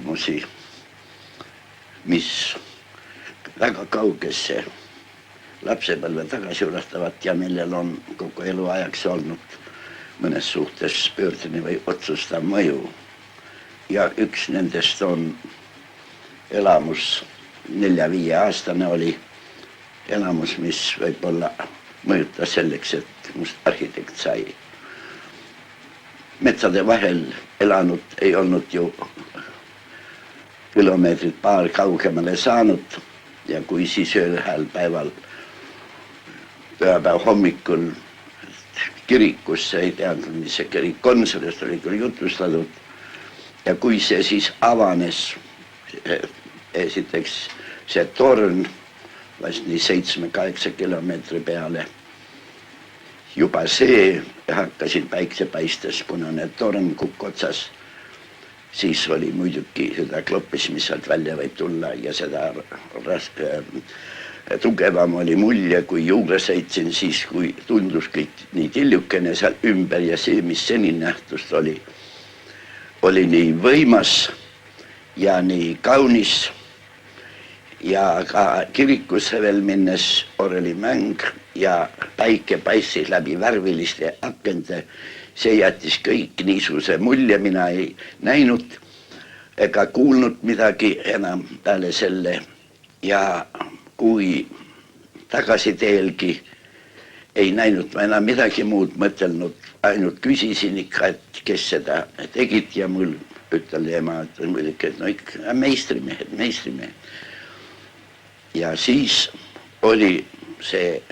kogemusi, mis väga kaugesse lapsepõlve tagasi ulatavat ja millel on kogu eluajaks olnud mõnes suhtes pöördeni või otsustav mõju. Ja üks nendest on elamus, 4-5 aastane oli elamus, mis võib-olla mõjutas selleks, et must arhitekt sai. Metsade vahel elanud ei olnud ju kilomeetrit paar kaugemale saanud ja kui siis ühel päeval, pühapäeva hommikul kirikusse, ei teadnud, mis see kirik on, sellest oli küll jutustatud. Ja kui see siis avanes, esiteks see torn, vast nii 7-8 kilomeetri peale, juba see hakkasin päiksepaistes, kuna need torn kukk otsas, siis oli muidugi seda kloppis, mis sealt välja võib tulla ja seda tugevam oli mulje, kui juurde sõitsin, siis kui tundus kõik nii tillukene seal ümber ja see, mis seni nähtust oli nii võimas ja nii kaunis. Ja ka kirikusse veel minnes oli mäng ja päike paistis läbi värviliste akende. See jättis kõik niisuguse mulje, mina ei näinud ega kuulnud midagi enam peale selle. Ja kui tagasi teelgi ei näinud ma enam midagi muud mõtelnud, ainult küsisin ikka, et kes seda tegid ja mul ütleli ema, et muidugi, et no ikka meistrimehed. Ja siis oli see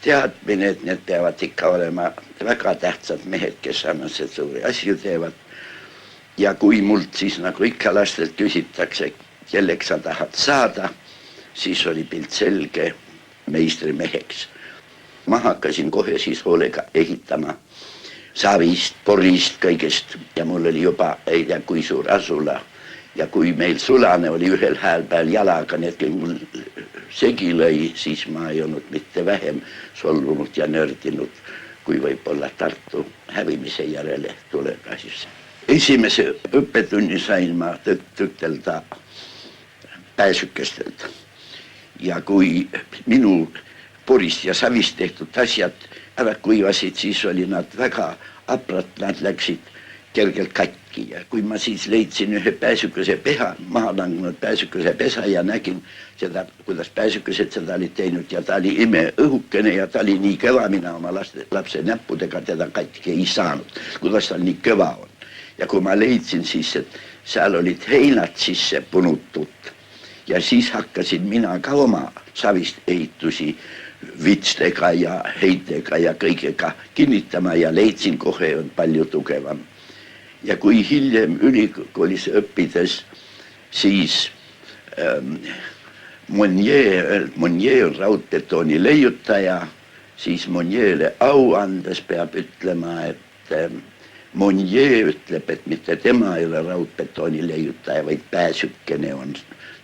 teadmine, et need peavad ikka olema väga tähtsad mehed, kes annased suuri asju teevad. Ja kui mult siis nagu ikka lastelt küsitakse, kelleks sa tahad saada, siis oli pilt selge meistrimeheks. Ma hakkasin kohe siis hoolega ehitama savist, porist, kõigest ja mul oli juba ei tea kui suur asula. Ja kui meil sulane oli ühel hääl peal jalaga, need kõik mul segi lõi, siis ma ei olnud mitte vähem solvunud ja nördinud, kui võib-olla Tartu hävimise järele tulekas. Esimese õppetunni sain ma tõtelda pääsükestelt. Ja kui minu porist ja savist tehtud asjad ära kuivasid, siis oli nad väga aprad, nad läksid kergelt katki ja kui ma siis leidsin ühe pääsükese peha, maha langenud pääsükese pesa ja nägin seda, kuidas pääsükesed seda olid teinud ja ta oli imeõhukene ja ta oli nii kõva, mina oma lapse näppudega teda katki ei saanud, kuidas tal nii kõva on. Ja kui ma leidsin siis, et seal olid heinad sisse punutud ja siis hakkasin mina ka oma savist ehitusi vitstega ja heitega ja kõigega kinnitama ja leidsin kohe on palju tugevam. Ja kui hiljem ülikoolis õppides, siis Monnier on raudbetooni leiutaja, siis Monnierile au andes peab ütlema, et Monnier ütleb, et mitte tema ei ole raudbetooni leiutaja, vaid pääsükene on,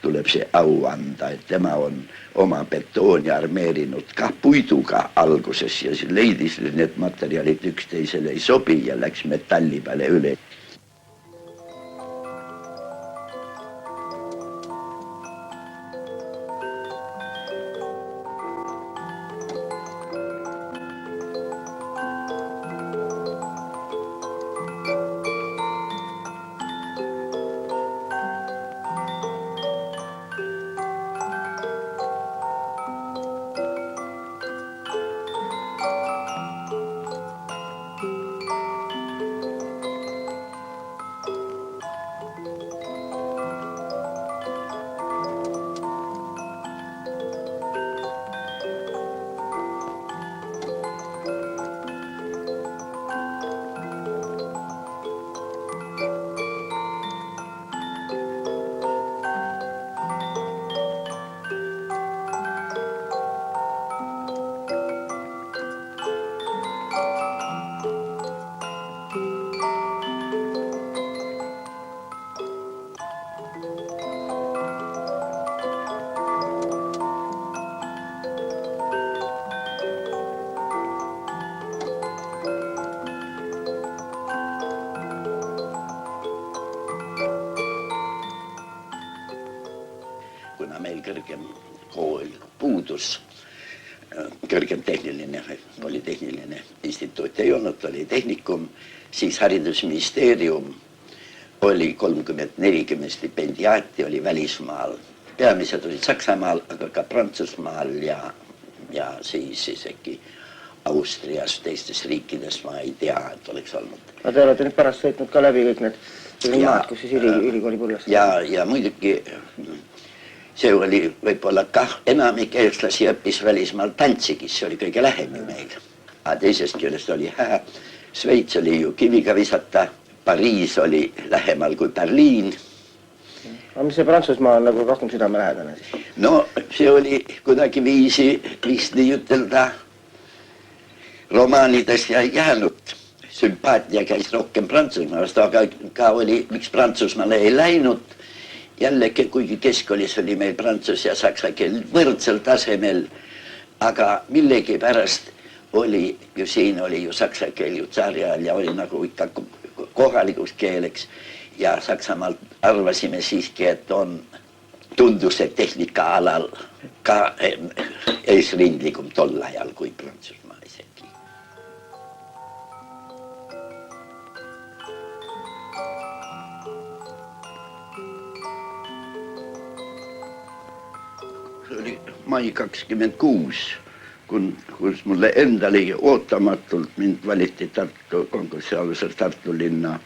tuleb see au anda, et tema on oma betooni armeerinud ka puiduga alguses ja leidis, et need materjalid üksteisele ei sobi ja läks metalli peale üle. kõrgem kool puudus, kõrgem tehniline, polütehniline instituut ei olnud, oli tehnikum, siis haridusministeerium oli 30-40 stipendiaati, oli välismaal. Peamised olid Saksamaal, aga ka Prantsusmaal ja siis isegi Austrias, teistes riikides ma ei tea, et oleks olnud. Aga te olete nüüd pärast sõitnud ka läbi kõik need maad, kus siis ülikooli pullas? Ja muidugi see oli võib-olla kah enamik eestlasi õppis välismaal Tantsigis, see oli kõige lähem ju meil. Aga teisest küljest oli hää, Sveits oli ju kiviga visata, Pariis oli lähemal kui Berliin. Aga mis see Prantsusmaa on nagu rohkem südamelähedane siis? No see oli kuidagi vist nii ütelda romaanides ja jäänud. Sümpaatia käis rohkem Prantsusmaast, aga ka oli, miks Prantsusmaale ei läinud. Jällegi, kuigi keskkoolis oli meil prantsus ja saksa keel võrdsel tasemel, aga millegi pärast oli ju siin oli ju saksa keel ju tsaari ajal ja oli nagu ikka kohalikuks keeleks ja Saksamaalt arvasime siiski, et tundus, et tehnika alal ka eesrindlikum tol ajal kui Prantsusmaa isegi. See oli mai 26, kus mulle endale ootamatult mind valiti Tartu konkursi alusel Tartu linna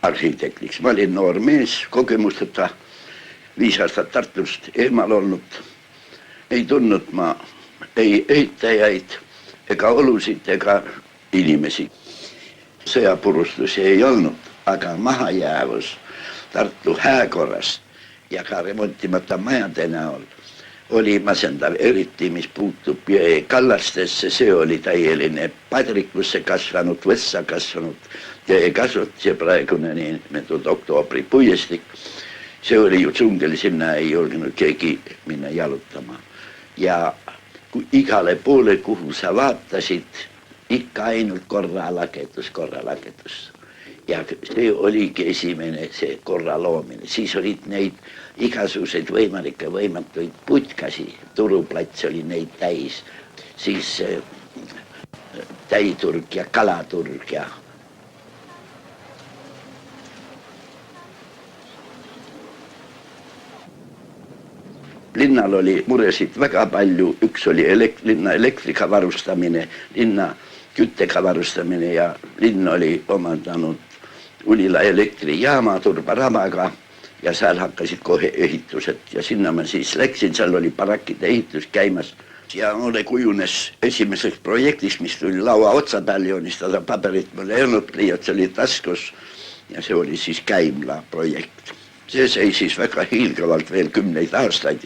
arhitektiks. Ma olin noor mees, kogemusteta 5 aastat Tartust eemal olnud. Ei tundnud ma ei ehitajaid ega olusid ega inimesi. Sõjapurustusi ei olnud, aga mahajäävus Tartu hääkorrast ja ka remontimata majade näol oli masendav, eriti mis puutub jõe kallastesse, see oli täieline padrikusse kasvanud, võssa kasvanud jõe kasvatus ja praegune niinimetatud oktoobri puiestik. See oli ju džungel, sinna ei julgenud keegi minna jalutama. Ja igale poole, kuhu sa vaatasid, ikka ainult korralagetus. Ja see oligi esimene see korra loomine. Siis olid neid igasuguseid võimalikke võimatuid putkasi. Turuplats oli neid täis. Siis täiturg ja kalaturg ja linnal oli muresid väga palju. Üks oli linna elektriga varustamine, linna küttega varustamine ja linn oli omandanud Ulila elektrijaama Turba-Rabaga ja seal hakkasid kohe ehitused ja sinna ma siis läksin, seal oli barakkide ehitus käimas ja mulle kujunes esimeseks projektiks, mis tuli laua otsa peal joonistada, paberit mulle ei olnud, pliiats oli taskus ja see oli siis Käimla projekt. See seisis väga hiilgavalt veel 10 aastaid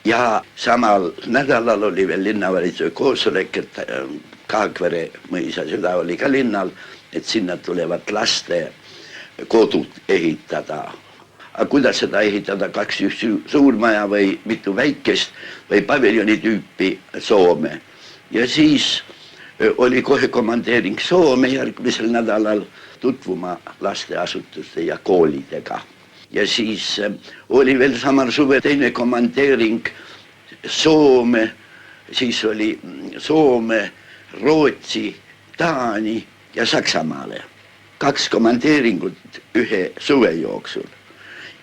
ja samal nädalal oli veel linnavalitsuse koosolek, et Kaagvere mõisa süda oli ka linnal, et sinna tulevad laste kodud ehitada. Aga kuidas seda ehitada, 2 suurmaja või mitu väikest või paviljoni tüüpi Soome. Ja siis oli kohe komandeering Soome järgmisel nädalal tutvuma lasteasutuste ja koolidega. Ja siis oli veel samal suve teine komandeering Soome, siis oli Soome, Rootsi, Taani ja Saksamaale. 2 komandeeringut ühe suve jooksul.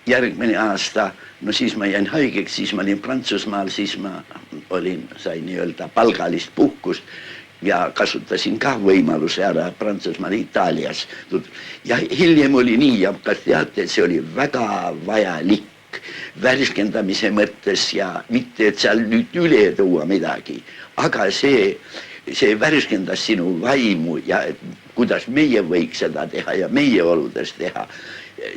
Järgmine aasta, no siis ma jäin haigeks, siis ma olin Prantsusmaal, siis ma sain nii-öelda palgalist puhkust ja kasutasin ka võimaluse ära Prantsusmaal, Itaalias. Ja hiljem oli nii, ja kas teate, see oli väga vajalik värskendamise mõttes ja mitte, et seal nüüd üle tuua midagi, aga see värskendas sinu vaimu ja kuidas meie võiks seda teha ja meie oludes teha.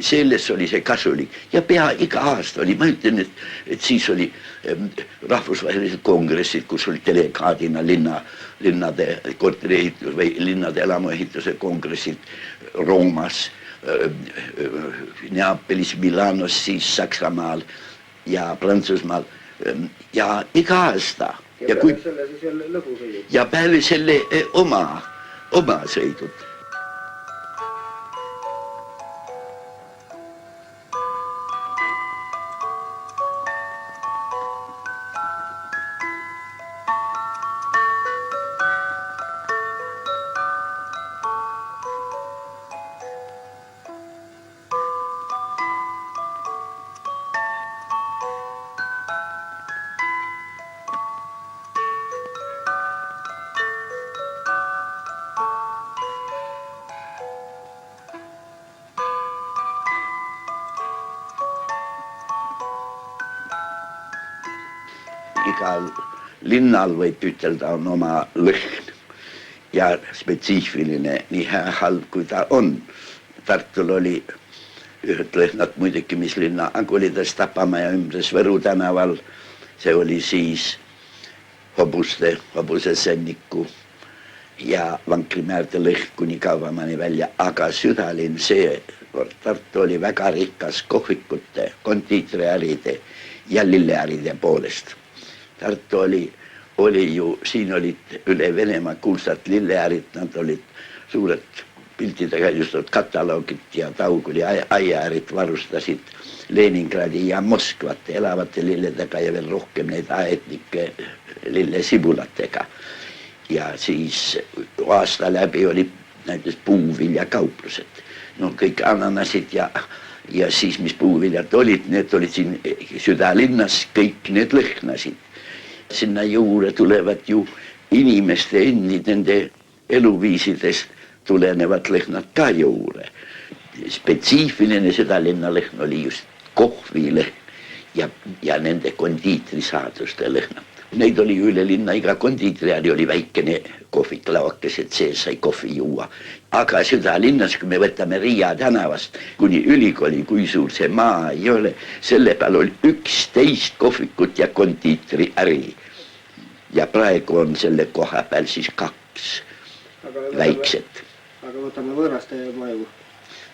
Selles oli see kasulik ja pea iga aasta oli, ma ütlen, et siis oli rahvusvahelised kongressid, kus oli delegaadina linnade korteriehitus või linnade elamuehituse kongressid Roomas, Neapolis, Milanos, siis Saksamaal ja Prantsusmaal ja iga aasta. Ja peale selle siis jälle lõbusõidud? Ja peale selle oma sõidud. igal linnal võib ütelda on oma lõhn ja spetsiifiline, nii hea halb kui ta on. Tartul oli ühed lõhnad muidugi, mis linna Agulidest Tapamäe ümbres Võru tänaval. See oli siis hobuse sänniku ja Vankrimäärde lõhn kuni Kauvamani välja, aga südalinn see Tartu oli väga rikas kohvikute, kondiitriäride ja lilleäride poolest. Tartu oli ju, siin olid üle Venemaa kuulsad lilleäärid, nad olid suured piltidega just kataloogid ja Tauguli aiaäärid varustasid Leningradi ja Moskvat elavate lilledega ja veel rohkem neid aetnike lillesibulatega. Ja siis aasta läbi oli näiteks puuviljakauplused. No kõik ananasid ja siis mis puuviljad olid, need olid siin südalinnas, kõik need lõhnasid. Sinna juurde tulevad ju inimeste endid, nende eluviisidest tulenevad lõhnad ka juurde. Spetsiifiline südalinna lõhn oli just kohvilõhn ja nende kondiitrisaaduste lõhnad. Neid oli üle linna, iga kondiitriäri oli väikene kohviklaokes, et see sai kohvi juua. Aga südalinnas, kui me võtame Riia tänavast kuni ülikooli, kui suur see maa ei ole, selle peal oli 11 kohvikut ja kondiitriäri. Ja praegu on selle koha peal siis 2 väikset. Aga võtame võõraste maju.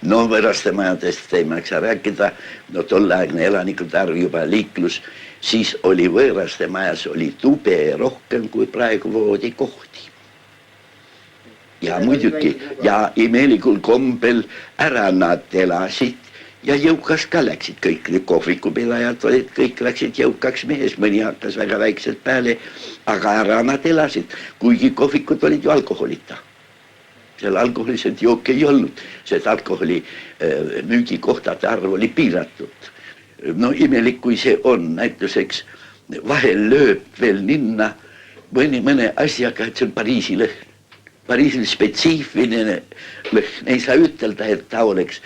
No võõraste majadest ei maksa rääkida, no tolleaegne elanikud arv juba liiklus, siis oli võõraste majas oli tube rohkem kui praegu voodikohti. Ja muidugi, ja imelikul kombel ära nad elasid ja jõukas ka läksid kõik, kohvikupidajad olid, kõik läksid jõukaks mees, mõni hakkas väga väikselt peale, aga ära nad elasid, kuigi kohvikud olid ju alkoholita. Seal alkoholiselt jook ei olnud, sest alkoholi müügikohtade arv oli piiratud. No imelik kui see on, näituseks vahel lööb veel ninna mõne asjaga, et see on Pariisi lõhn. Pariisil spetsiifiline lõhn, ei saa ütelda, et ta oleks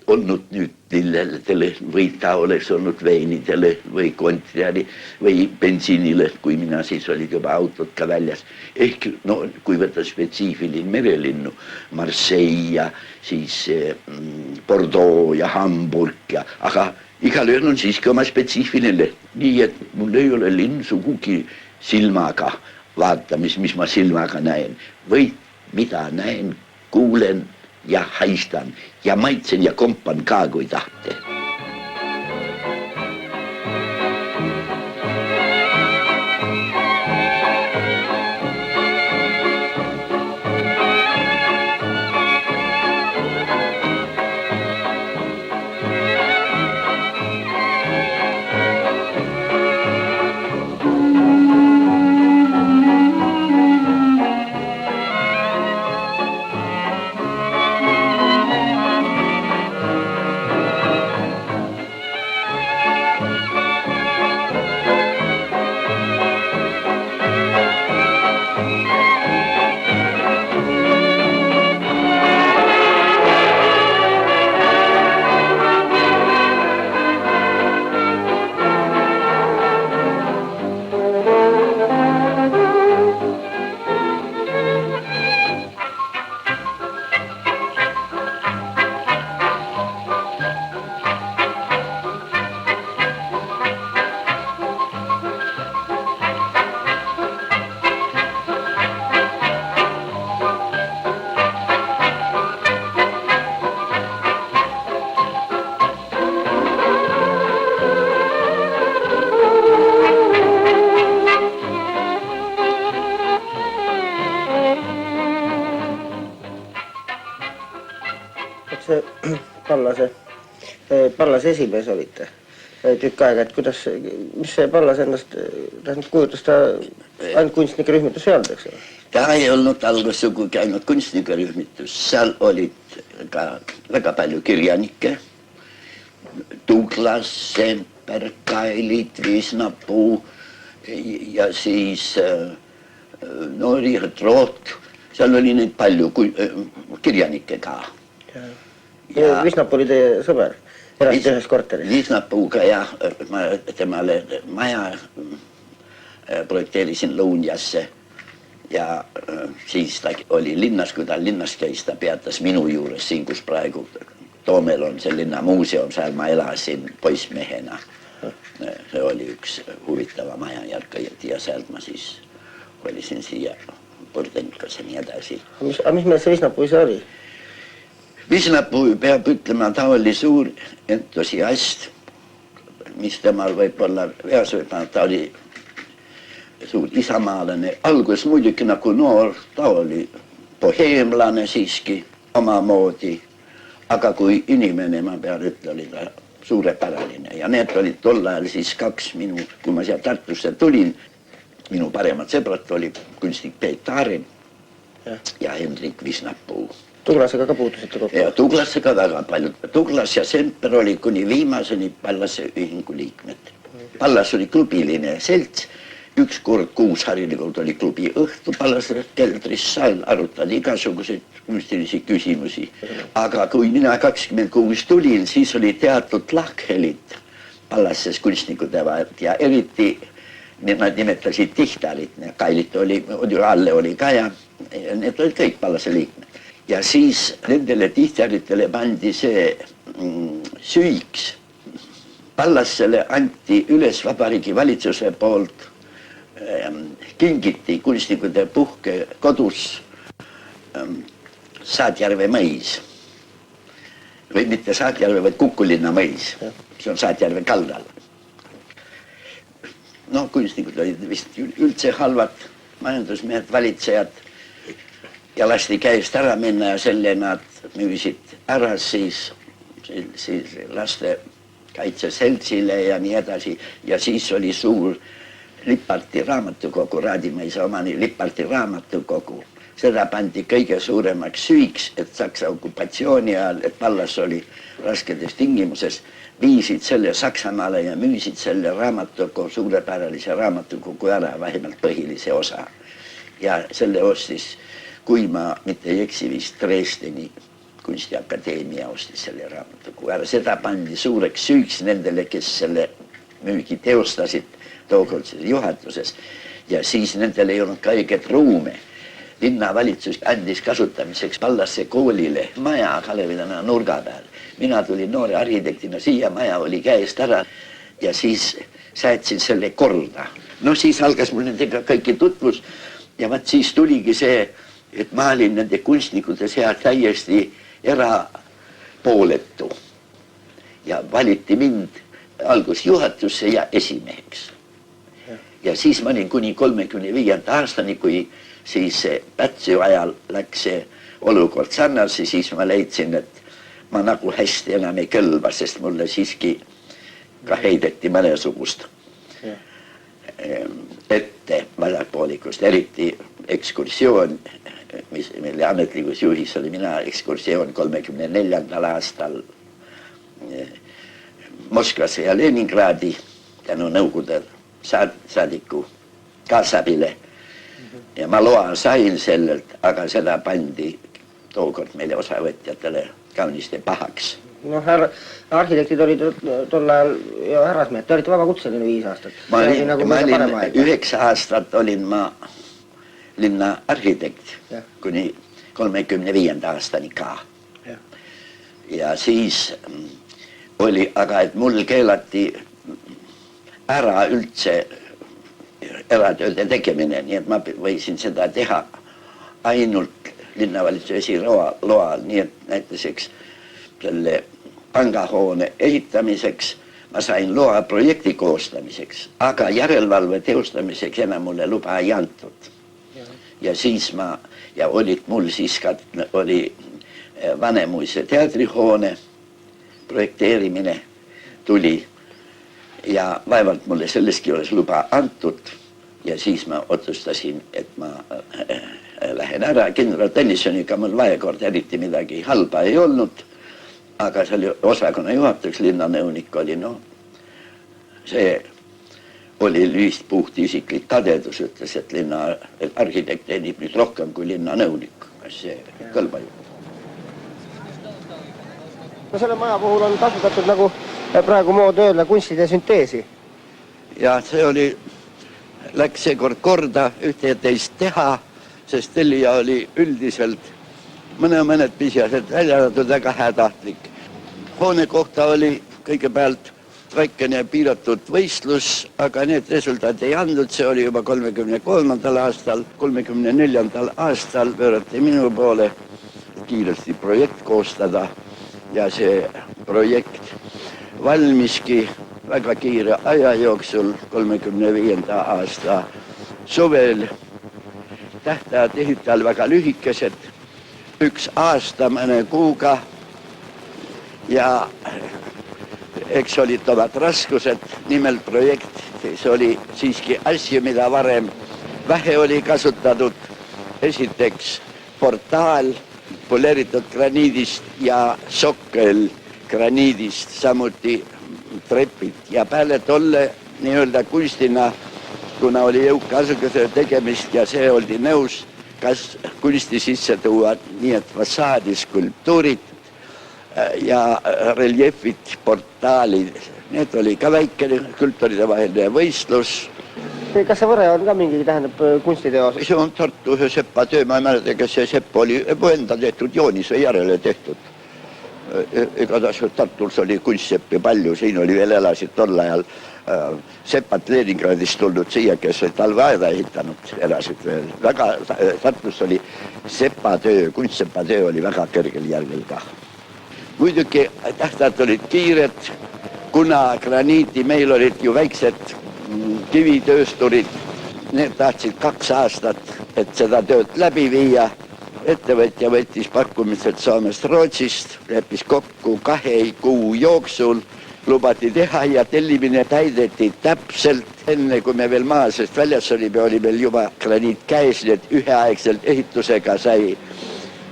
olnud nüüd lillede lõhn või ta oleks olnud veinide lõhn või kontriari või bensiinilõhn, kui mina siis olid juba autod ka väljas. Ehk no, kui võtta spetsiifiline merelinnu, Marseille ja siis Bordeaux ja Hamburg ja, aga igalühel on siiski oma spetsiifiline lõhn. Nii, et mul ei ole linn sugugi silmaga vaatamis, mis ma silmaga näen, või mida näen, kuulen ja haistan ja maitsen ja kompan ka, kui tahte. Pallase esimees olite tükk aega, et kuidas, mis see Pallas ennast, kujutas ta ainult kunstnike rühmitus ei olnud, eks ole? Ta ei olnud algus sugugi ainult kunstnike rühmitus, seal olid ka väga palju kirjanikke, Douglas, Semper, Kailit, Viisnapuu ja siis no Richard Roth, seal oli neid palju kirjanikke ka. Viisnapuu oli teie sõber? Elasti ühes korteris. Viisnapuuga ja temale maja projekteerisin Lõunjasse ja siis ta oli linnas, kui ta linnas käis, ta peatas minu juures siin, kus praegu Toomel on see linnamuuseum, seal ma elasin poissmehena. See oli üks huvitava majajärk ja sealt ma siis kolisin siia Põrdenkas ja nii edasi. Aga mis meil see Visnapuu ise oli? Visnapuu peab ütlema, ta oli suur entusiast, mis temal võib olla veas, ta oli suur isamaalane. Algus muidugi nagu noor, ta oli boheemlane siiski omamoodi, aga kui inimene, ma pean ütle, oli ta suurepäraline ja need olid tol ajal siis kaks kui ma siia Tartusse tulin, minu paremad sõbrad oli kunstnik Peet Aaren ja Hendrik Visnapuu. Tuglasega ka puutusite kokku? Ja Tuglasega väga palju. Tuglas ja Semper oli kuni viimaseni Pallase ühingu liikmed. Pallas oli klubiline selts, üks kord kuus harilikult oli klubi õhtu Pallase keldris, seal arutati igasuguseid kunstilisi küsimusi. Aga kui mina 26 tulin, siis oli teatud lahkhelid Pallases kunstnikude vahel ja eriti nad nimetasid tihtarit, Kailit oli, Alle oli ka ja need olid kõik Pallase liikmed. Ja siis nendele tihtaritele pandi see süüks. Pallasele anti üles Vabariigi valitsuse poolt, kingiti kunstnikude puhke kodus Saatjärve mõis. Või mitte Saatjärve, vaid Kukulinna mõis. See on Saatjärve kaldal. No kunstnikud olid vist üldse halvad majandusmehed, valitsejad ja lasti käest ära minna ja selle nad müüsid ära siis laste kaitseseltsile ja nii edasi. Ja siis oli suur Liparti raamatukogu, Raadimäisa omani Liparti raamatukogu. Seda pandi kõige suuremaks süüks, et Saksa okupatsiooni ajal, et Pallas oli raskedes tingimuses, viisid selle Saksamaale ja müüsid selle raamatukogu, suurepäralise raamatukogu ära, vähemalt põhilise osa. Ja selle ostis, kui ma mitte ei eksi vist Dresdeni kunstiakadeemia ostis selle raamatukogu ära. Seda pandi suureks süüks nendele, kes selle müügi teostasid tookordses juhatuses ja siis nendel ei olnud ka õiget ruume. Linnavalitsus andis kasutamiseks Pallase koolile maja Kalevitana nurga peal. Mina tulin noore arhitektina, siia maja oli käest ära ja siis säätsin selle korda. No siis algas mul nendega kõiki tutvus ja vaat siis tuligi see, et ma olin nende kunstnikude seal täiesti erapooletu ja valiti mind algus juhatusse ja esimeheks. Ja siis ma olin kuni 35. aastani, kui siis Pätsi ajal läks see olukord sarnase, siis ma leidsin, et ma nagu hästi enam ei kõlba, sest mulle siiski ka heideti mõnesugust ette vasakpoolikust, eriti ekskursioon, mille ametlikus juhis oli mina ekskursioon 34. aastal Moskvasse ja Leningradi tänu Nõukogude saadiku kaasabile. Ja ma loa sain sellelt, aga seda pandi tookord meile osavõtjatele kauniste pahaks. Noh, arhitektid olid tol ajal ja härrasmehed, te olite vabakutseline 5 aastat. Ma olin 9 aastat olin ma linna arhitekt kuni 35. aastani ka. Ja siis oli, aga et mul keelati ära üldse eratööde tegemine, nii et ma võisin seda teha ainult linnavalitsuse esiloal, nii et näiteks selle pangahoone ehitamiseks ma sain loa projekti koostamiseks, aga järelevalve teostamiseks enam mulle luba ei antud. Ja siis ja olid mul siis ka, oli Vanemuise teatrihoone projekteerimine tuli ja vaevalt mulle selleski oleks luba antud ja siis ma otsustasin, et ma lähen ära. Kindral Tõnissoniga mul vaekord eriti midagi halba ei olnud, aga see oli osakonna juhatajaks, linnanõunik oli, see oli lihtsalt puht isiklik kadedus, ütles, et linna arhitekt teenib nüüd rohkem kui linnanõunik. Kas see kõlba ju? No selle maja puhul on kasutatud nagu praegu mood öelda kunstide sünteesi. Ja see oli läks seekord korda ühte ja teist teha, sest tellija oli üldiselt mõned pisiased välja arvatud väga hädahtlik. Hoone kohta oli kõigepealt väikene piiratud võistlus, aga need resultaat ei andnud, see oli juba 33. aastal, 34. aastal pöörati minu poole kiiresti projekt koostada ja see projekt valmiski väga kiire aja jooksul 35. aasta suvel. Tähtajad ehitajal väga lühikesed, 1 aasta mõne kuuga ja eks olid omad raskused, nimelt projekt, see oli siiski asju, mida varem vähe oli kasutatud. Esiteks portaal poleeritud graniidist ja sokkel graniidist, samuti trepid ja peale tolle nii-öelda kunstina, kuna oli jõuka asukese tegemist ja see oldi nõus, kas kunsti sisse tuua, nii et fassaadis skulptuurid ja reliefid, portaalid, need oli ka väikene skulptoride vaheline võistlus. Kas see võre on ka mingi, tähendab, kunstiteos? See on Tartu ühe sepa töö, ma ei mäleta, kas see sepp oli enda tehtud joonise järele tehtud. Igatahes Tartus oli kunstseppi palju, siin oli veel elasid tol ajal sepad Leningradist tulnud siia, kes olid talveaeda ehitanud, elasid veel. Väga, Tartus oli sepatöö, kunstsepatöö oli väga kõrgel järgel ka. Muidugi tähtad olid kiired, kuna graniiti meil olid ju väiksed kivitöösturid, need tahtsid 2 aastat, et seda tööd läbi viia. Ettevõtja võttis pakkumised Soomest Rootsist, leppis kokku 2 kuu jooksul, lubati teha ja tellimine täideti täpselt enne, kui me veel maa seest väljas oli meil juba graniit käes, nii et üheaegselt ehitusega sai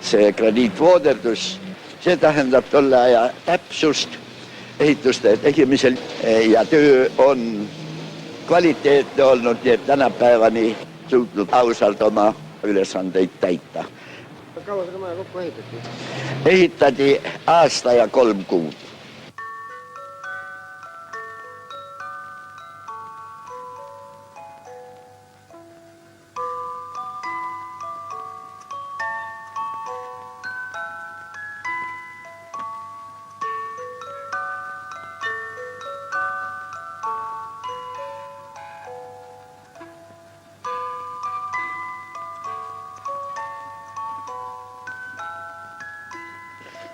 see graniit vooderdus. See tähendab tolle aja täpsust ehituste tegemisel ja töö on kvaliteetne olnud, nii et tänapäevani suutnud ausalt oma ülesandeid täita. Kaua seda maja kokku ehitati? Ehitati aasta ja 3 kuud.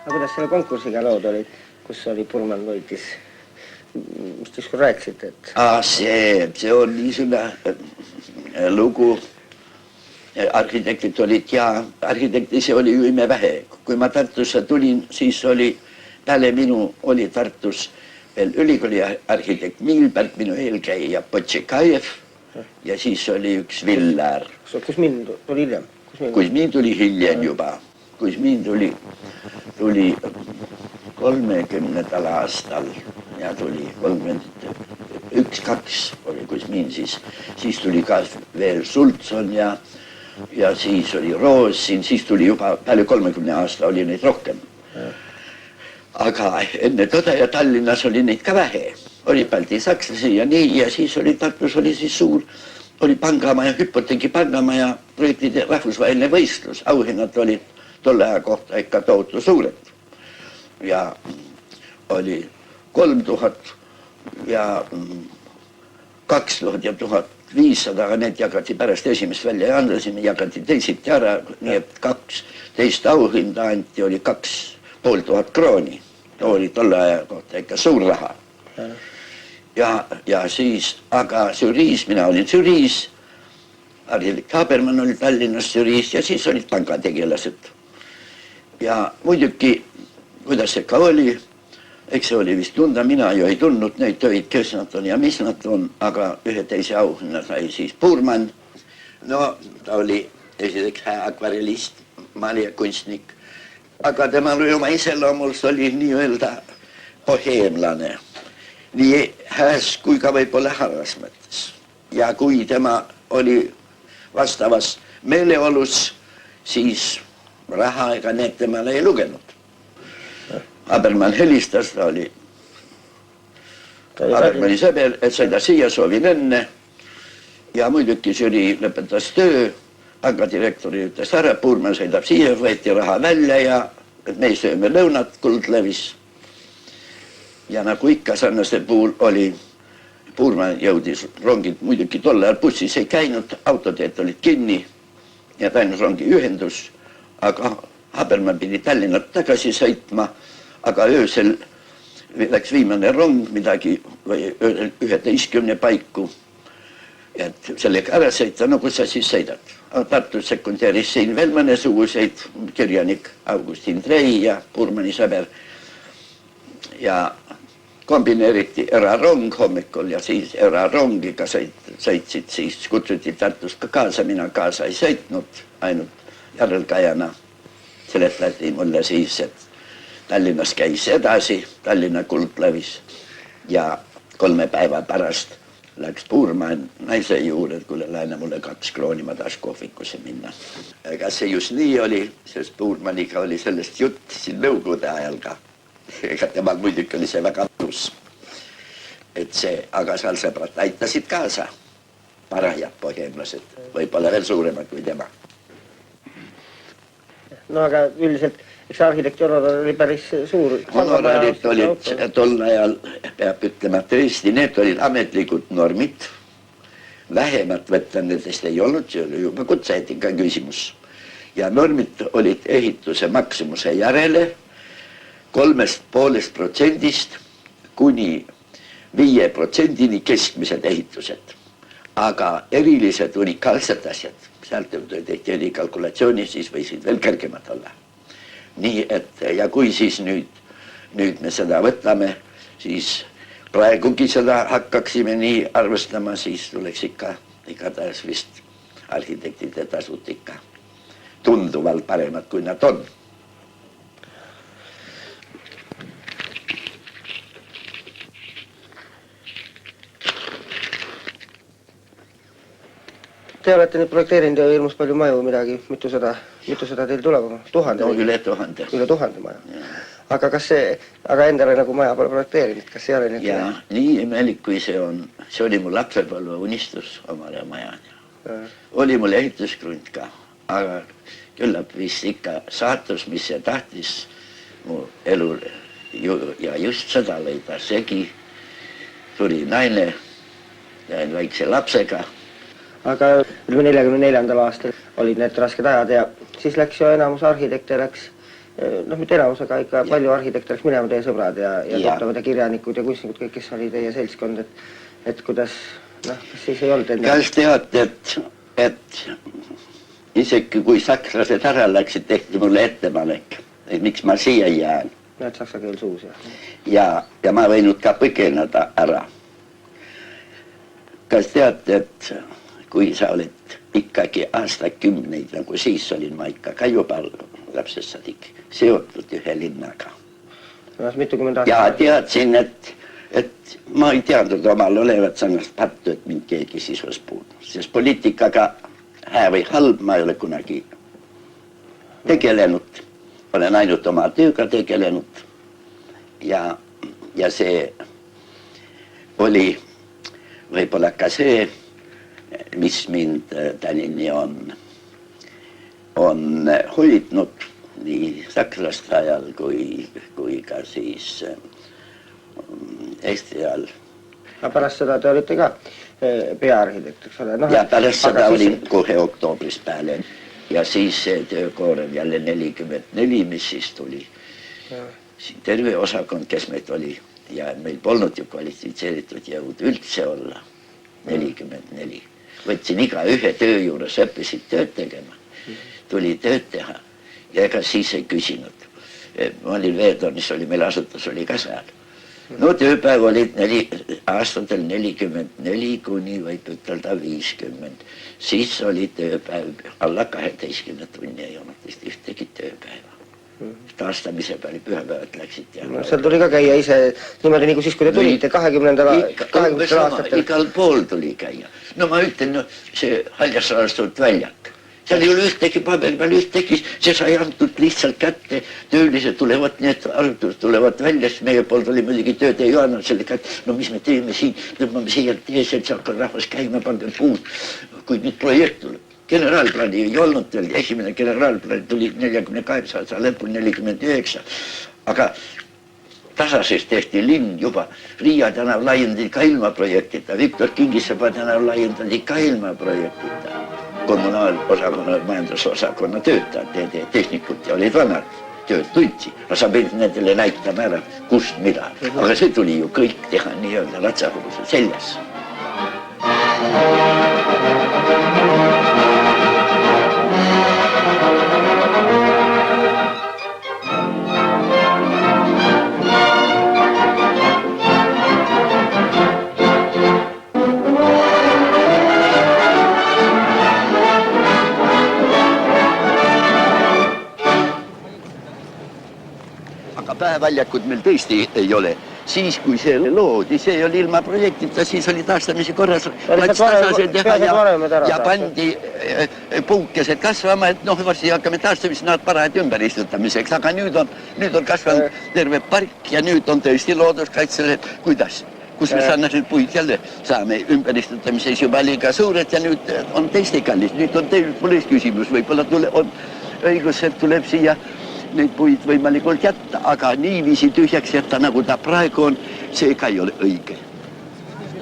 Aga kuidas selle konkursiga lood oli, kus oli Purman võitis? Mis te ükskord rääkisite, et... See on niisugune lugu. Arhitektid olid ja arhitektisi oli ju imevähe. Kui ma Tartusse tulin, siis oli peale minu oli Tartus veel ülikooli arhitekt Milberg, minu eelkäija Potšekajev ja siis oli üks Villär. Kus mind tuli hiljem? Kus mind tuli hiljem juba. Kuzmin tuli 30. aastal ja tuli 31-2 oli Kuzmin, siis tuli ka veel Sultson ja siis oli Roosin, siis tuli juba peale 30 aasta oli neid rohkem. Aga enne Tõde ja Tallinnas oli neid ka vähe, oli baltisakslasi ja nii ja siis oli Tartus oli siis suur, oli pangamaja, hüpoteegi pangamaja projektide rahvusvaheline võistlus, auhinnad olid tolle aja kohta ikka tohutu suured. Ja oli 3000 ja 2000 ja 1500, aga need jagati pärast esimest välja ja andasime, jagati teisiti ära, nii et 12 auhinda anti, oli 2500 krooni. Too oli tolle aja kohta ikka suur raha. Ja siis, aga žüriis, mina olin žüriis, Arhilik Habermann oli Tallinnas žüriis ja siis olid pangategelased. Ja muidugi, kuidas see ka oli, eks see oli vist tunda, mina ju ei tundnud neid töid, kes nad on ja mis nad on, aga ühe teise auhinna sai siis Purman. No ta oli esiteks hää akvarellist, maljakunstnik, aga temal oma iseloomulst oli nii-öelda boheemlane, nii hääs kui ka võib-olla harras mõttes. Ja kui tema oli vastavas meeleolus, siis raha ega need temale ei lugenud. Habermann helistas, ta oli Habermanni sõber, et sõida siia, soovin õnne. ja muidugi žürii lõpetas töö, pangadirektori ütles ära, Puurmann sõidab siia, võeti raha välja ja me sööme lõunat Kuldlevis. Ja nagu ikka sarnase puhul oli, Puurmann jõudis rongid, muidugi tol ajal bussis ei käinud, autoteed olid kinni ja ainult rongi ühendus, aga Habermann pidi Tallinnat tagasi sõitma, aga öösel läks viimane rong midagi või 11 paiku, et sellega ära sõita, no kus sa siis sõidad? Tartus sekundeeris siin veel mõnesuguseid, kirjanik Augustin Trei ja Puurmanni sõber ja kombineeriti erarong hommikul ja siis erarongiga sõitsid, siis kutsuti Tartust ka kaasa, mina kaasa ei sõitnud, ainult järelkajana seletati mulle siis, et Tallinnas käis edasi, Tallinna Kuldlevis ja 3 päeva pärast läks Puurmann naise juurde, et kuule laena mulle 2 krooni, ma tahaks kohvikusse minna. Kas see just nii oli, sest Puurmanniga oli sellest jutt siin nõukogude ajal ka. Ega temal muidugi oli see väga plus. Et see, aga seal sõbrad aitasid kaasa. Parajad boheemlased, võib-olla veel suuremad kui tema. No aga üldiselt, eks arhitektuur oli päris suur. Honorarid olid tol ajal, peab ütlema tõesti, need olid ametlikud normid. Vähemat võtta nendest ei olnud, see oli juba kutseetika küsimus. Ja normid olid ehituse maksumuse järele 3,5% kuni 5% keskmised ehitused. Aga erilised unikaalsed asjad, sealt tehti kalkulatsiooni, siis võisid veel kõrgemad olla. Nii et, ja kui siis nüüd me seda võtame, siis praegugi seda hakkaksime nii arvestama, siis tuleks ikka igatahes vist arhitektide tasud ikka tunduvalt paremad, kui nad on. Te olete nüüd projekteerinud ja ilmus palju maju midagi, mitusada teil tuleb, 1000? No üle 1000. Üle 1000 maja. Aga kas see, aga endale nagu maja pole projekteerinud, kas see oli nüüd? Ja nii imelik kui see on, see oli mu lapsepõlve unistus omale majani. Oli mul ehituskrunt ka, aga küllap vist ikka saatus, mis see tahtis mu elul ja just seda leida segi, tuli naine väikse lapsega. Aga 44. aastal olid need rasked ajad ja siis läks ju enamus arhitekte läks, mitte enamus, aga ikka palju arhitekte läks minema teie sõbrad ja tuttavad ja kirjanikud ja kunstnikud, kõik, kes oli teie seltskond, et kuidas, kas siis ei olnud enda? Kas teate, et isegi kui sakslased ära läksid, tehti mulle ettepanek, et miks ma siia jään. Näed, saksa keel suus, jah. Ja ma võinud ka põgeneda ära. Kas teate, et kui sa oled ikkagi aastakümneid, nagu siis olin ma ikka ka juba lapsest saadik seotud ühe linnaga. Ja teadsin, et ma ei teadnud omal olevat sannast pattu, et mind keegi siis olisi puudnud. Sest poliitikaga hää või halb ma ei ole kunagi tegelenud. Olen ainult oma tööga tegelenud. Ja see oli võib-olla ka see, mis mind tänini on hoidnud nii sakslaste ajal kui ka siis Eesti ajal. Aga pärast seda te olite ka peaarhitekt, eks ole? Ja pärast seda olin kohe oktoobris peale. Ja siis see töökoorem jälle 44, mis siis tuli. Terve osakond, kes meid oli. Ja meil polnud ju kvalifitseeritud jõud üldse olla. 44. Võtsin iga ühe töö juures, õppisid tööd tegema. Tuli tööd teha. Ja ega siis ei küsinud. Ma olin Veetornis, oli meil asutus, oli ka seal. No tööpäev olid aastatel 44 kuni võib ütelda 50. Siis oli tööpäev alla 12 tunni, ei olnud vist ühtegi tööpäeva. Taastamise peale pühapäevad läksid. No seal tuli ka käia ise niimoodi nagu siis, kui te tulite 20. aastatel. Igal pool tuli käia. No ma ütlen, see Haljassaarstult väljak. seal ei ole ühtegi paberi peal ühtegi, see sai antud lihtsalt kätte, töölised tulevad, need arvutused tulevad välja, siis meie poolt oli muidugi tööd ei annanud selle kätte, no mis me teeme siin, tõmbame siia teesel, see hakkab rahvas käima, pange puud, kui nüüd projekt tuleb. Generaalplaani ei olnud veel, esimene generaalplaan tuli 48 aasta lõpul 49, aga Tasases tehti linn juba, Riia tänav laiendati ka ilma projektita, Viktor Kingissepa tänav laiendati ka ilma projektita. Kommunaalosakonna, majandusosakonna töötajad, tehnikud ja olid vanad, tööd tundsi, aga sa pidid nendele näitama ära, kust mida. Aga see tuli ju kõik teha nii-öelda ratsahuruse seljas. Päeväljakud meil tõesti ei ole. Siis, kui see loodi, see oli ilma projektita, siis oli taastamise korras ja pandi puukesed kasvama, et varsti hakkame taastamist, nad parajad ümber istutamiseks, aga nüüd on kasvanud terve park ja nüüd on tõesti looduskaitsele, kuidas? Kus me sarnaselt puid jälle saame ümberistutamises juba liiga suured ja nüüd on teiste kallis. Nüüd on teil pole küsimus, võib-olla on õigus, et tuleb siia neid puid võimalikult jätta, aga niiviisi tühjaks jätta, nagu ta praegu on, see ka ei ole õige.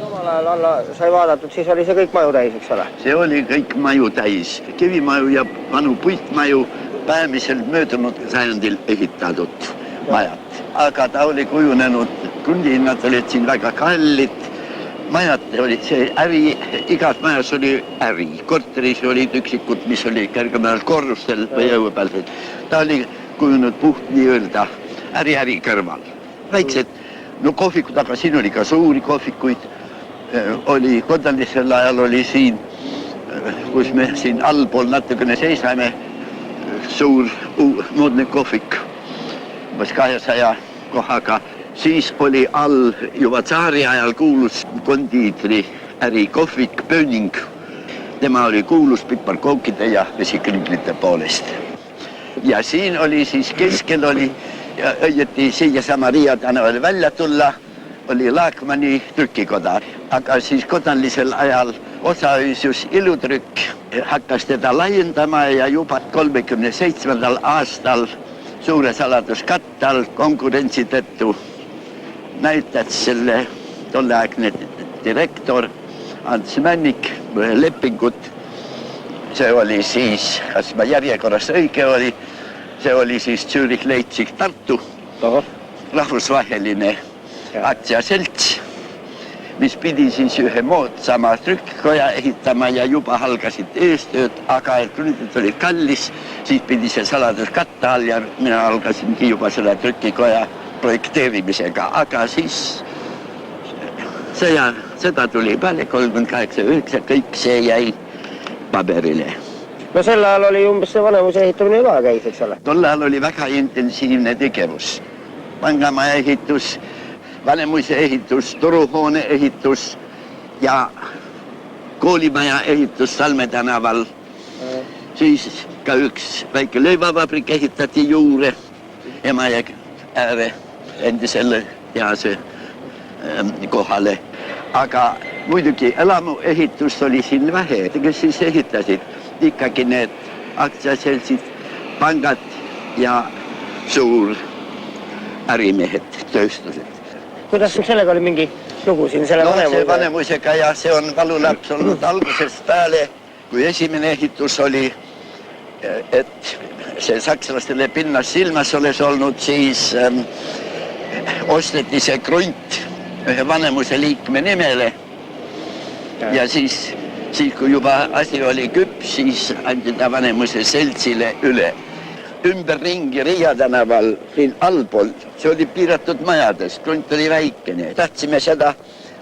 Omal ajal alla sai vaadatud, siis oli see kõik maju täis, eks ole? See oli kõik maju täis, kivimaju ja vanu puitmaju, päämisel möödunud sajandil ehitatud majad. Aga ta oli kujunenud, kundihinnad olid siin väga kallid, majad olid see äri, igas majas oli äri, korteris olid üksikud, mis oli kõrgemal korrustel või õuepealsed. Ta oli kujunud puht nii-öelda äri kõrval. Väiksed, kohvikud, aga siin oli ka suuri kohvikuid. Oli kodanisel ajal oli siin, kus me siin allpool natukene seisame, suur moodne kohvik, umbes 200 kohaga. Siis oli all juba tsaari ajal kuulus kondiitri ärikohvik Pöning. Tema oli kuulus piparkookide ja vesikringlite poolest. Ja siin oli siis keskel oli, ja õieti siia sama Riia tänavale välja tulla, oli Laakmani trükikoda. Aga siis kodanlisel ajal osaühisus Ilutrükk hakkas teda laiendama ja juba 37. aastal suure saladuskatte all konkurentsi tõttu näitas selle tolleaegne direktor Ants Männik lepingut. See oli siis, kas ma järjekorras õige oli, see oli siis Zürich, Leipzig, Tartu, rahvusvaheline aktsiaselts, mis pidi siis ühe moodsama trükkikoja ehitama ja juba algasid eestööd, aga et nüüd oli kallis, siis pidi see saladuskatte all ja mina algasingi juba selle trükkikoja projekteerimisega, aga siis seda tuli peale 38-9, kõik see jäi paberile. No sel ajal oli umbes see Vanemuise ehitamine ka käis, eks ole? Tol ajal oli väga intensiivne tegevus. Pangamaja ehitus, Vanemuise ehitus, Turuhoone ehitus ja koolimaja ehitus Salme tänaval. Siis ka üks väike lõivavabrik ehitati juurde Emajõe ääre endisele tehase kohale. Aga muidugi elamu ehitust oli siin vähe, kes siis ehitasid ikkagi need aktsiaseltsid, pangad ja suur ärimehed, tööstused. Kuidas sellega oli mingi lugu siin selle Vanemuise? See Vanemuisega ja see on valulaps olnud algusest peale, kui esimene ehitus oli, et see sakslastele pinnas silmas olles olnud, siis osteti see krunt ühe Vanemuise liikme nimele ja siis kui juba asi oli küps, siis andi ta Vanemuise seltsile üle. Ümberringi Riia tänaval siin allpool, see oli piiratud majades, krunt oli väikene. Tahtsime seda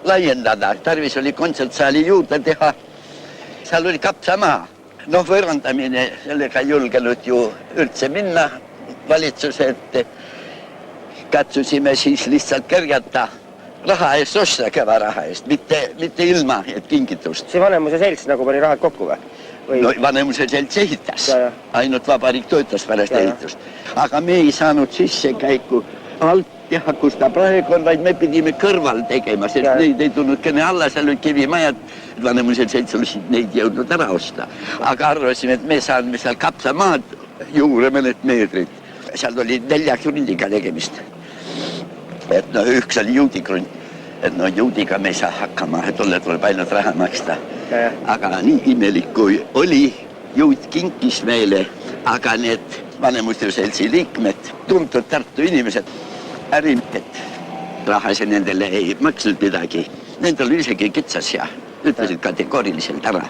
laiendada, tarvis oli kontsertsaali juurde teha. Seal oli kapsamaa. Võõrandamine, sellega ei julgenud ju üldse minna valitsuse ette. Katsusime siis lihtsalt kergata raha eest osta, kõva raha eest, mitte ilma, et kingitust. See Vanemuise selts nagu pani rahad kokku või? No Vanemuise selts ehitas, ainult vabariik töötas pärast ehitust. Aga me ei saanud sisse käiku alt teha, kus ta praegu on, vaid me pidime kõrval tegema, sest neid ei tulnud kene alla, seal olid kivimajad, Vanemuise selts olisi neid jõudnud ära osta. Aga arvasime, et me saame seal kapsamaad juurde mõned meetrid. Seal oli 4 krundiga tegemist. Et no üks oli juudikrunt, et no juudiga me ei saa hakkama, et tolle tuleb ainult raha maksta. Aga nii imelik kui oli, juud kinkis meile, aga need Vanemuise seltsi liikmed, tuntud Tartu inimesed, ärimehed, rahas nendele ei maksnud midagi. Nendel oli isegi kitsas ja ütlesid kategooriliselt ära.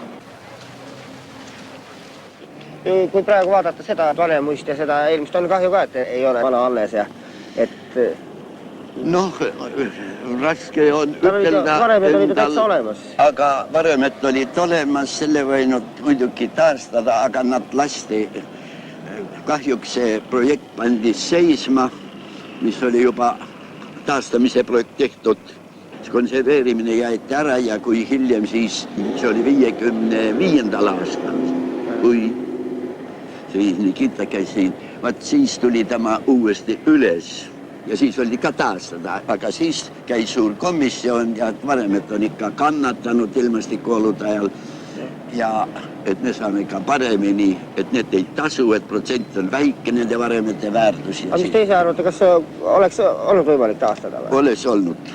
Kui praegu vaadata seda Vanemuist ja seda eelmist on kahju ka, et ei ole vana alles ja et... Noh, raske on ütelda varemed olid täitsa olemas. Aga varemed olid olemas, selle võinud muidugi taastada, aga nad lasti. Kahjuks see projekt pandi seisma, mis oli juba taastamise projekt tehtud. Konserveerimine jäeti ära ja kui hiljem siis, see oli 55. aastal, kui siis Nikita käis siin, vaat siis tuli tema uuesti üles. Ja siis oli ka taastada, aga siis käis suur komisjon ja varemed on ikka kannatanud ilmastikuolude ajal ja et me saame ka paremini, et need ei tasu, et protsent on väike nende varemete väärtusi. Aga mis te ise arvate, kas oleks olnud võimalik taastada? Oleks olnud,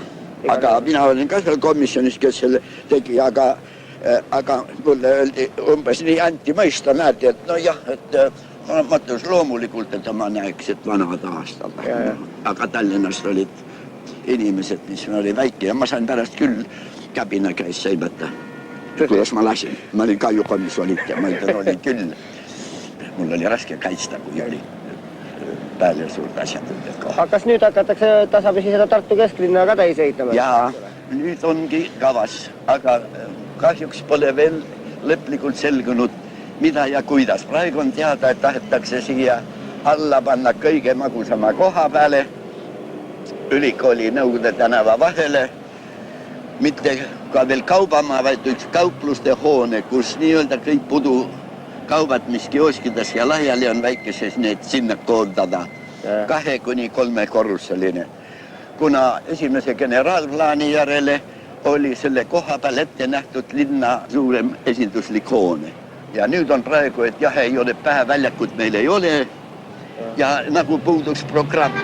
aga mina olin ka seal komisjonis, kes selle tegi, aga mulle öeldi umbes nii anti mõista, näeti, et no jah, et mõtlus loomulikult, et ma näeks, et vana taastada. Aga Tallinnast olid inimesed, mis oli väike ja ma sain pärast küll käbina käis sõimata. Kuidas ma lasin. Ma olin ka ju komisjonit ja ma ütlen, olin küll. Mul oli raske kaitsta, kui oli pääl ja suurt asjatundjad koha. Aga kas nüüd hakatakse tasapisi seda Tartu kesklinna ka täis ehitama? Jaa, nüüd ongi kavas, aga kahjuks pole veel lõplikult selgunud, mida ja kuidas. Praegu on teada, et tahetakse siia alla panna kõige magusama koha peale, ülikooli Nõukogude tänava vahele, mitte ka veel kaubamaa, vaid üks kaupluste hoone, kus nii-öelda kõik pudukaubad, mis kioskides ja laiali on väikeses, need sinna koondada. 2 kuni 3 korruseline. Kuna esimese generaalplaani järele oli selle koha peal ette nähtud linna suurem esinduslik hoone. Ja nüüd on praegu, et jah, ei ole päeväljakut, meil ei ole ja nagu puuduks programm.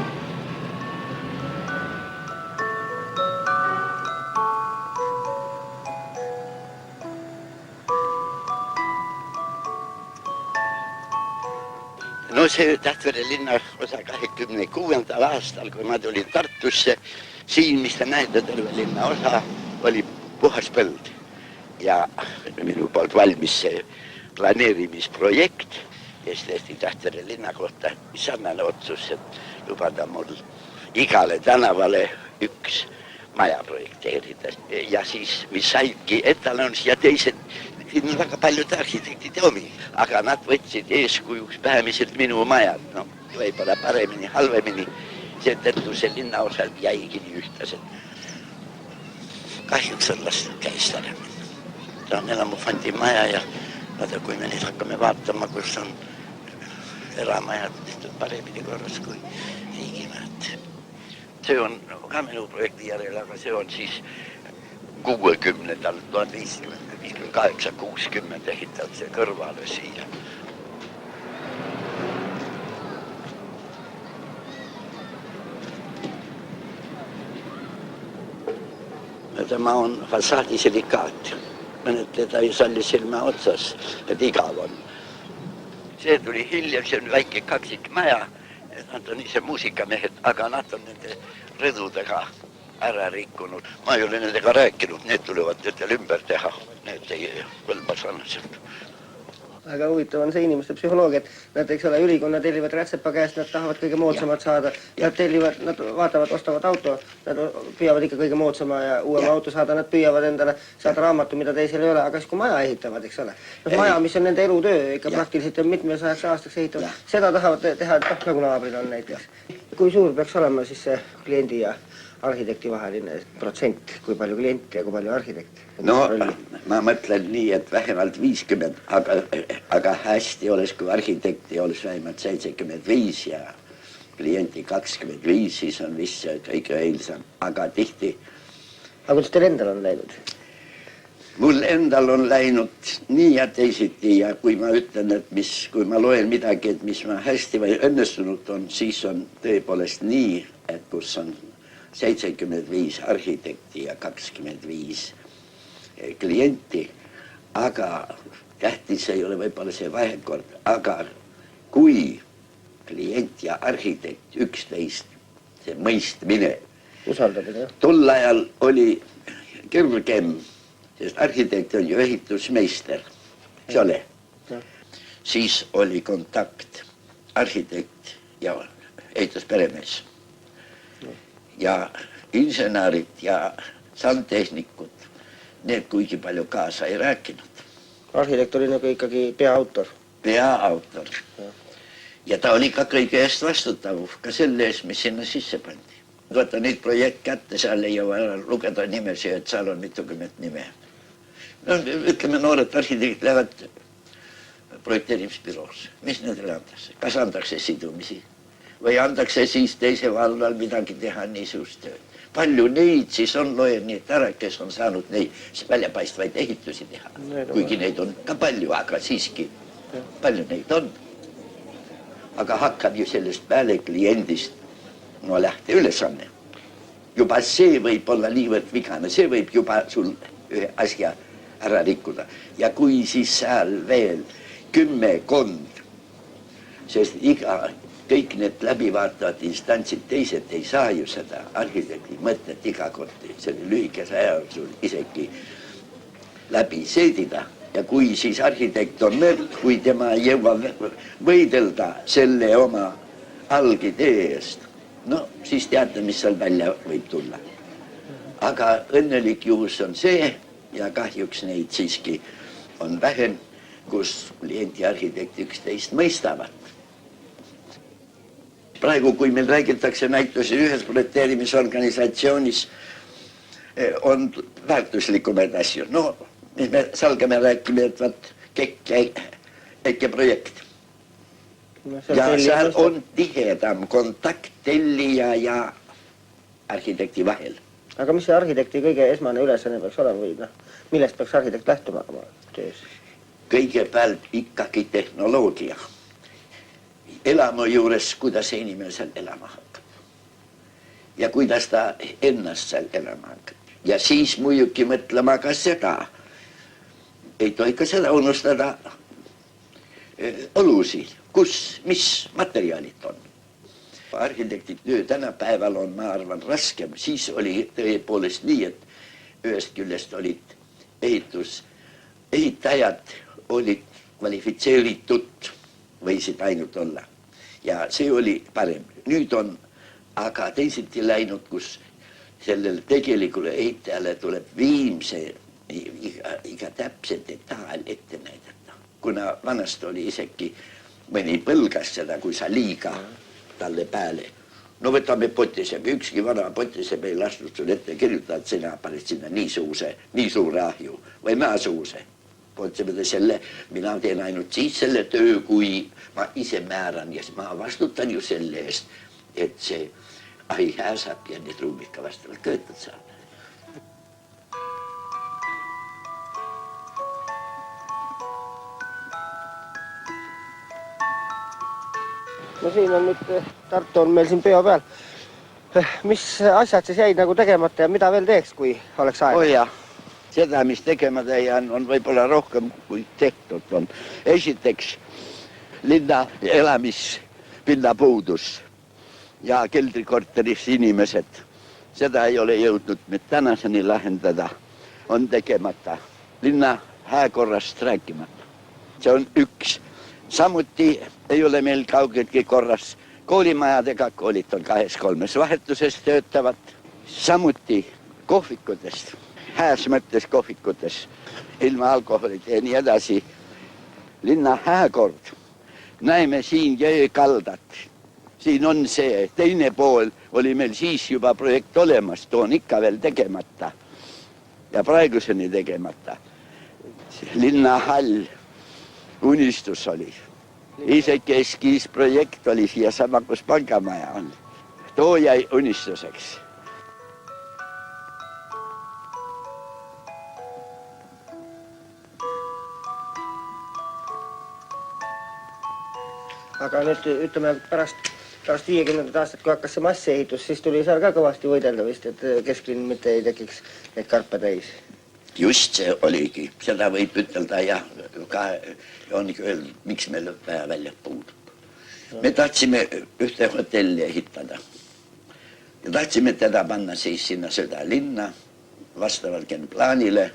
No see Tähtvere linna osa 26. aastal, kui ma tulin Tartusse, siin, mis te näete, terve linna osa oli puhas põld. Ja minu poolt valmis see planeerimisprojekt, kes tehti Tähtvere linna kohta sarnane otsus, et lubada mul igale tänavale üks maja projekteerida. Ja siis, mis saidki etalonis ja teised, siin on väga paljud arhitektid omi, aga nad võtsid eeskujuks pähemiselt minu majad. No, võib-olla paremini, halvemini, seetõttu see linnaosad jäigi nii ühtlaselt. Kahjuks on lastud käest ära minna. Ta on elamufondi maja ja vaata, kui me nüüd hakkame vaatama, kus on eramajad tehtud paremini korras kui riigimajad. See on ka minu projekti järel, aga see on siis 60-ndal, 1558, 60 ehitad see kõrvale siia. Tema on fassaadi silikaat. Menetleda ei salli silma otsas, et igav on. See tuli hiljem, see on väike kaksikmaja. Nad on ise muusikamehed, aga nad on nende rõdudega ära rikkunud. Ma ei ole nendega rääkinud, need tulevad nendel ümber teha. Need ei kõlba sarnaselt. Väga huvitav on see inimeste psühholoogia, et nad, eks ole, ülikonna tellivad rätsepa käest, nad tahavad kõige moodsamad saada. Nad tellivad, nad vaatavad, ostavad auto, nad püüavad ikka kõige moodsama ja uuema auto saada, nad püüavad endale saada raamatu, mida teisel ei ole, aga siis kui maja ehitavad, eks ole. Maja, mis on nende elutöö, ikka praktiliselt mitmesajaks aastaks ehitavad, seda tahavad teha, nagu naabrid on näiteks. Kui suur peaks olema siis see kliendi ja arhitekti vaheline protsent, kui palju kliente ja kui palju arhitekt? No ma mõtlen nii, et vähemalt 50, aga hästi oleks, kui arhitekti oleks vähemalt 75 ja klienti 25, siis on vist see kõige eilsam, aga tihti. Aga kuidas teil endal on läinud? Mul endal on läinud nii ja teisiti ja kui ma ütlen, et kui ma loen midagi, et mis ma hästi või õnnestunud on, siis on tõepoolest nii, et kus on 75 arhitekti ja 25 klienti, aga tähtis ei ole võib-olla see vahekord, aga kui klient ja arhitekt üksteist, see mõistmine, usaldamine, tol ajal oli kergem, sest arhitekt on ju ehitusmeister, eks ole. Siis oli kontakt arhitekt ja ehitusperemees. Ja insenaarid ja sandtehnikud, need kuigi palju kaasa ei rääkinud. Arhitekt oli nagu ikkagi peaautor. Peaautor. Ja ta oli ka kõige eest vastutav, ka selle eest, mis sinna sisse pandi. Võtta neid projekt kätte, seal ei jõua lugeda nimesi, et seal on mitukümmend nime. No, ütleme, noored arhitekt lähevad projekteerimisbüroos. Mis nendele antakse? Kas antakse sidumisi? Või andakse siis teise vallal midagi teha niisugust tööd? Palju neid siis on, loen nii ära, kes on saanud neid väljapaistvaid ehitusi teha. Kuigi neid on ka palju, aga siiski palju neid on. Aga hakkab ju sellest peale kliendist lähte ülesanne. Juba see võib olla niivõrd vigane, see võib juba sul ühe asja ära rikkuda. Ja kui siis seal veel 10, sest kõik need läbivaatavad instantsid teised ei saa ju seda arhitekti mõtet iga kord selle lühikese aja sul isegi läbi seedida. Ja kui siis arhitekt on nõrk, kui tema ei jõua võidelda selle oma algidee eest, no siis teate, mis seal välja võib tulla. Aga õnnelik juhus on see, ja kahjuks neid siiski on vähem, kus klient ja arhitekt üksteist mõistavad. Praegu, kui meil räägitakse näitusi ühes projekteerimisorganisatsioonis, on väärtuslikumaid asju. No, mis me salgame rääkime, et vaat äkki projekt. Ja seal on tihedam kontakt tellija ja arhitekti vahel. Aga mis see arhitekti kõige esmane ülesanne peaks olema või millest peaks arhitekt lähtuma oma töös? Kõigepealt ikkagi tehnoloogia. Elamu juures, kuidas see inimene seal elama hakkab. Ja kuidas ta ennast seal elama hakkab. Ja siis muidugi mõtlema ka seda. Ei tohi ka seda unustada olusid, mis materjalid on. Arhitekti töö tänapäeval on, ma arvan, raskem. Siis oli tõepoolest nii, et ühest küljest olid ehitajad olid kvalifitseeritud, võisid ainult olla. Ja see oli parem. Nüüd on aga teisiti läinud, kus sellele tegelikule ehitajale tuleb viimse iga täpse detaal ette näidata. Kuna vanast oli isegi mõni põlgas seda, kui sa liiga talle pääle. No võtame potiseb, ükski vana potiseb ei lastud sul ette kirjutada, et sina paned sinna nii suure ahju või maasuuse. Potisebede selle, mina teen ainult siis selle töö, kui ma ise määran ja ma vastutan ju selle eest, et see ahi hääsab ja need ruumid ka vastavalt köötad saab. No siin on nüüd, Tartu on meil siin peo peal. Mis asjad siis jäid nagu tegemata ja mida veel teeks, kui oleks aega? Jah, seda, mis tegemata jään, on võib-olla rohkem kui tehtud on. Esiteks linna elamispinna puudus ja keldrikorteris inimesed. Seda ei ole jõudnud me tänaseni lahendada, on tegemata. Linna hääkorrast rääkimata. See on üks. Samuti ei ole meil kaugeltki korras koolimajadega, koolid on 2-3 vahetuses töötavad. Samuti kohvikutest, hääs mõttes kohvikutes, ilma alkoholid ja nii edasi. Linna hääkord, näeme siin jõekaldat. siin on see teine pool, oli meil siis juba projekt olemas, too on ikka veel tegemata ja praeguseni tegemata. Linnahall, unistus oli. Isegi eskiisprojekt oli siia sama, kus pangamaja on. Too jäi unistuseks. Aga nüüd ütleme pärast 50. aastat, kui hakkas see masseehitus, siis tuli seal ka kõvasti võidelda vist, et kesklinn mitte ei tekiks neid karpe täis. Just see oligi, seda võib ütelda ja ka ongi öeldud, miks meil päeväljak puudub. Me tahtsime ühte hotelli ehitada ja tahtsime teda panna siis sinna südalinna vastavalt plaanile,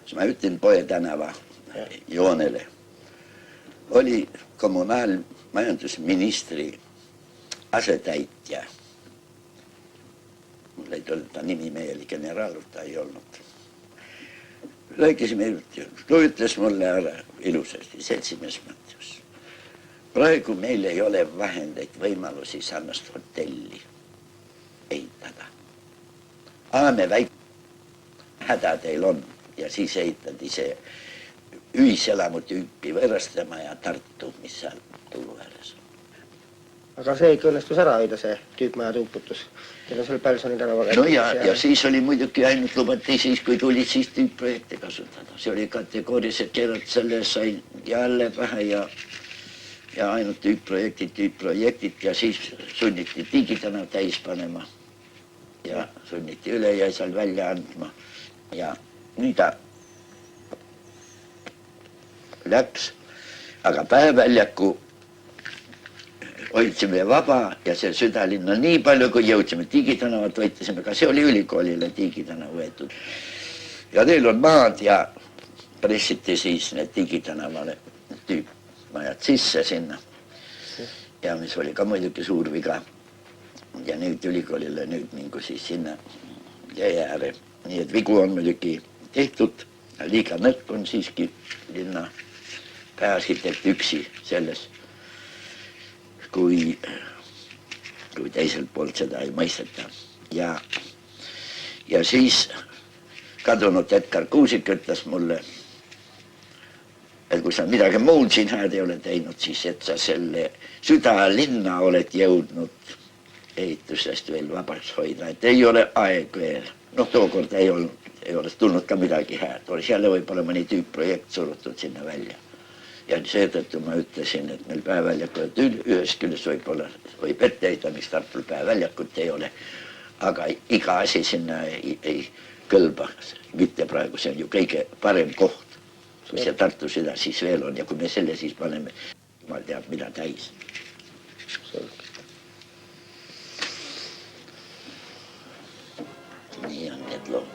siis ma ütlen Poe tänava joonele. Oli kommunaalmajandusministri asetäitja. Mul ei tulnud ta nimi meeli, generaalult ta ei olnud. Rääkisime, ta ütles mulle ära ilusasti, seltsimees Mattius. Praegu meil ei ole vahendeid võimalusi sarnast hotelli ehitada. Me väike häda teil on ja siis ehitati see ühiselamu tüüpi Võõrastama ja Tartu, mis seal Tulu ääres on. Aga see ikka õnnestus ära hoida, see tüüpmaja tuuputus. Teil on seal Pälsoni tänava. No ja siis oli muidugi ainult lubati siis, kui tulid siis tüüpprojekte kasutada. See oli kategooriliselt keerad selle sai jälle pähe ja ainult tüüpprojektid ja siis sunniti Tiigitana täis panema ja sunniti üle ja seal välja andma ja nüüd ta läks, aga päeväljaku hoidsime vaba ja see südalinna nii palju, kui jõudsime Tiigitanavat võitlesime, ka see oli ülikoolile Tiigitana võetud. Ja neil on maad ja pressiti siis need Tiigitanavale tüüpmajad sisse sinna. Ja mis oli ka muidugi suur viga. Ja nüüd ülikoolile nüüd mingu siis sinna jää ääre. Nii et vigu on muidugi tehtud, liiga nõrk on siiski linna pääarhitekt üksi selles, kui teiselt poolt seda ei mõisteta. Ja siis kadunud Edgar Kuusik ütles mulle, et kui sa midagi muud siin hääd ei ole teinud, siis et sa selle südalinna oled jõudnud ehitusest veel vabaks hoida, et ei ole aeg veel. Noh, tookord ei ole tulnud ka midagi hääd, olisi jälle võib-olla mõni tüüpprojekt surutud sinna välja. Ja seetõttu ma ütlesin, et meil päeväljakut ühes küljest võib ette heita, miks Tartul päeväljakut ei ole, aga iga asi sinna ei kõlba. Mitte praegu, see on ju kõige parem koht, kui see Tartu süda siis veel on ja kui me selle siis paneme, ma teab, mida täis. Nii on need lood.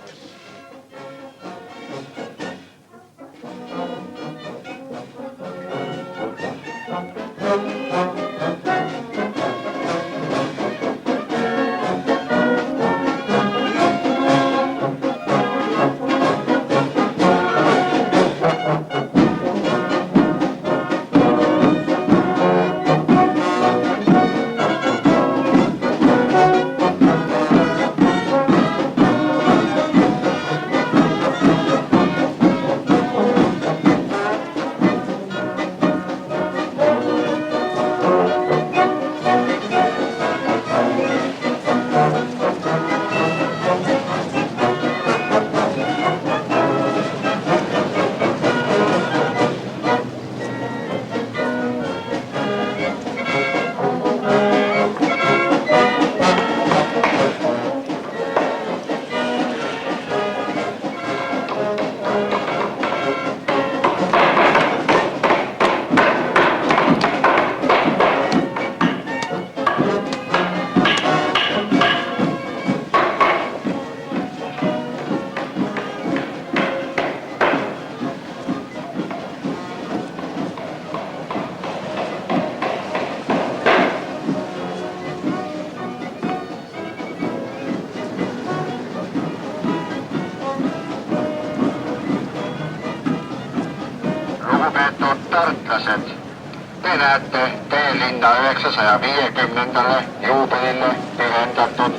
näete Teelinna 950. juubelile pühendatud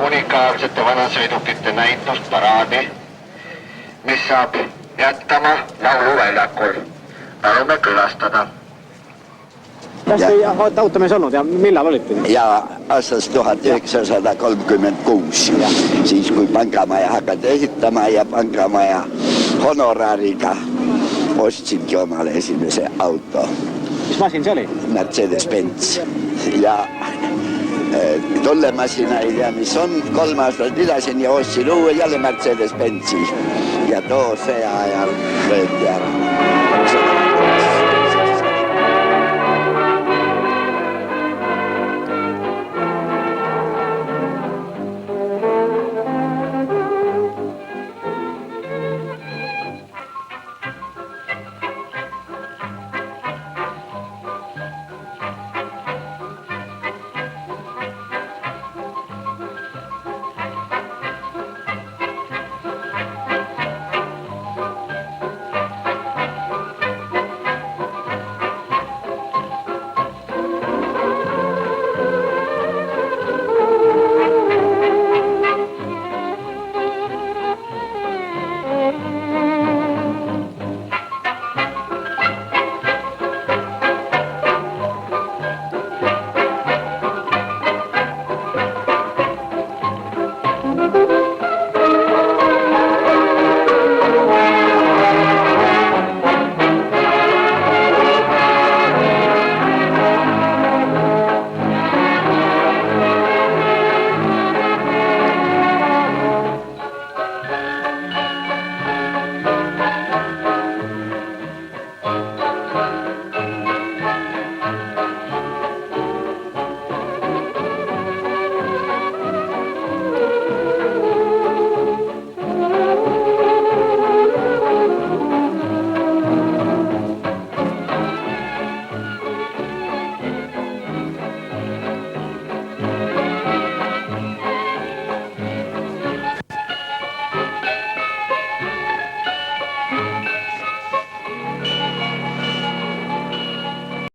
unikaalsete vanasõidukite näitusparaadi, mis saab jätkama lauluväljakul. Palume külastada. Kas te olete automees olnud ja millal olite? Ja aastast 1936, siis kui Pangamaja hakati ehitama ja Pangamaja honoraariga ostsingi omale esimese auto. Mis masin see oli? Mercedes-Benz. Ja tollemasina ei tea, mis on, 3 aastat pidasin ja ostsin uue jälle Mercedes-Benzi. Ja too see ajal löödi ära.